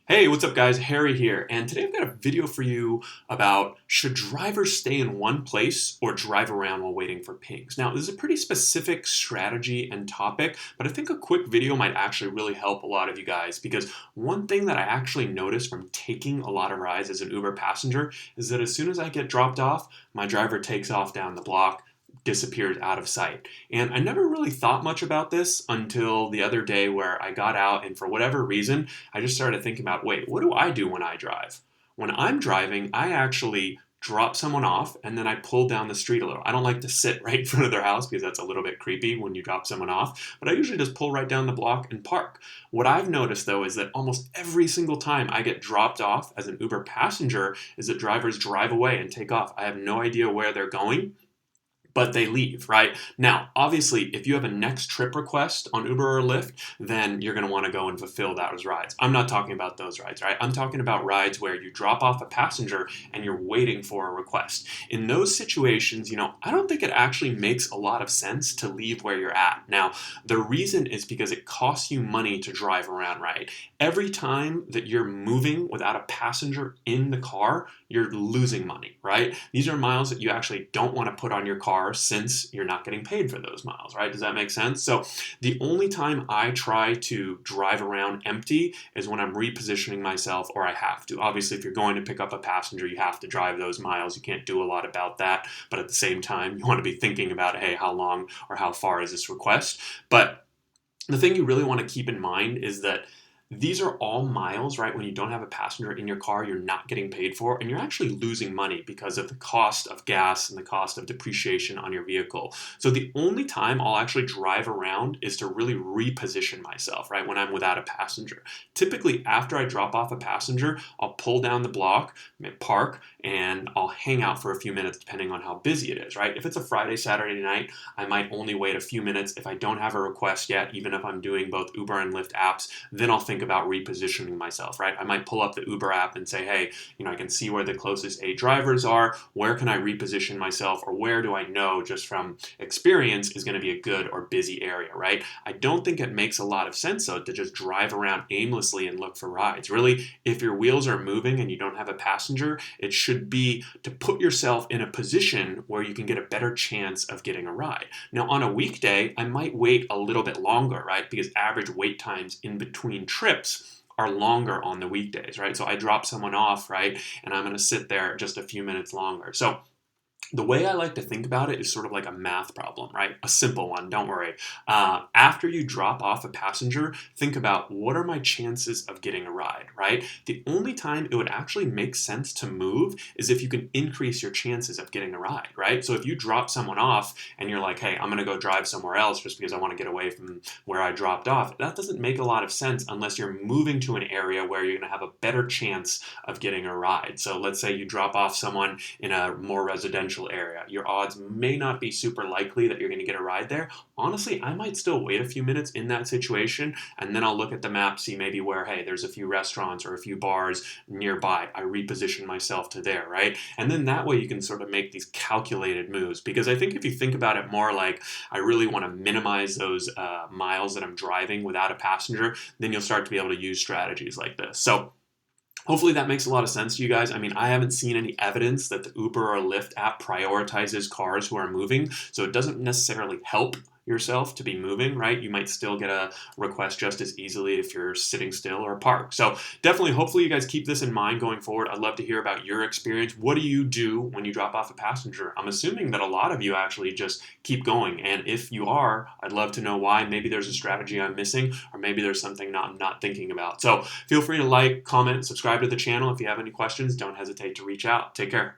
Hey, what's up guys? Harry here, and today I've got a video for you about should drivers stay in one place or drive around while waiting for pings. Now, this is a pretty specific strategy and topic, but I think a quick video might actually really help a lot of you guys because one thing that I actually noticed from taking a lot of rides as an Uber passenger is that as soon as I get dropped off, my driver takes off down the block, disappears out of sight. And I never really thought much about this until the other day where I got out and for whatever reason, I just started thinking about, wait, what do I do when I drive? When I'm driving, I actually drop someone off and then I pull down the street a little. I don't like to sit right in front of their house because that's a little bit creepy when you drop someone off, but I usually just pull right down the block and park. What I've noticed though is that almost every single time I get dropped off as an Uber passenger is that drivers drive away and take off. I have no idea where they're going, but they leave, right? Now, obviously, if you have a next trip request on Uber or Lyft, then you're gonna wanna go and fulfill those rides. I'm not talking about those rides, right? I'm talking about rides where you drop off a passenger and you're waiting for a request. In those situations, I don't think it actually makes a lot of sense to leave where you're at. Now, the reason is because it costs you money to drive around, right? Every time that you're moving without a passenger in the car, you're losing money, right? These are miles that you actually don't wanna put on your car since you're not getting paid for those miles, right? Does that make sense? So the only time I try to drive around empty is when I'm repositioning myself or I have to. Obviously, if you're going to pick up a passenger, you have to drive those miles. You can't do a lot about that. But at the same time, you want to be thinking about, hey, how long or how far is this request? But the thing you really want to keep in mind is that these are all miles, right? When you don't have a passenger in your car, you're not getting paid for, and you're actually losing money because of the cost of gas and the cost of depreciation on your vehicle. So the only time I'll actually drive around is to really reposition myself, right? When I'm without a passenger. Typically, after I drop off a passenger, I'll pull down the block, park, and I'll hang out for a few minutes depending on how busy it is, right? If it's a Friday, Saturday night, I might only wait a few minutes. If I don't have a request yet, even if I'm doing both Uber and Lyft apps, then I'll think about repositioning myself, right? I might pull up the Uber app and say, hey, I can see where the closest 8 drivers are. Where can I reposition myself, or where do I know just from experience is going to be a good or busy area, right? I don't think it makes a lot of sense though to just drive around aimlessly and look for rides. Really, if your wheels are moving and you don't have a passenger, it should be to put yourself in a position where you can get a better chance of getting a ride. Now, on a weekday, I might wait a little bit longer, right? Because average wait times in between trips are longer on the weekdays, right? So I drop someone off, right? And I'm going to sit there just a few minutes longer. So the way I like to think about it is sort of like a math problem, right? A simple one, don't worry. After you drop off a passenger, think about what are my chances of getting a ride, right? The only time it would actually make sense to move is if you can increase your chances of getting a ride, right? So if you drop someone off and you're like, hey, I'm gonna go drive somewhere else just because I wanna get away from where I dropped off, that doesn't make a lot of sense unless you're moving to an area where you're gonna have a better chance of getting a ride. So let's say you drop off someone in a more residential area. Your odds may not be super likely that you're going to get a ride there. Honestly, I might still wait a few minutes in that situation, and then I'll look at the map, see maybe where, hey, there's a few restaurants or a few bars nearby. I reposition myself to there, right? And then that way you can sort of make these calculated moves, because I think if you think about it more like I really want to minimize those miles that I'm driving without a passenger, then you'll start to be able to use strategies like this. So hopefully that makes a lot of sense to you guys. I mean, I haven't seen any evidence that the Uber or Lyft app prioritizes cars who are moving, so it doesn't necessarily help yourself to be moving, right? You might still get a request just as easily if you're sitting still or parked. So definitely, hopefully you guys keep this in mind going forward. I'd love to hear about your experience. What do you do when you drop off a passenger? I'm assuming that a lot of you actually just keep going. And if you are, I'd love to know why. Maybe there's a strategy I'm missing, or maybe there's something I'm not thinking about. So feel free to like, comment, subscribe to the channel. If you have any questions, don't hesitate to reach out. Take care.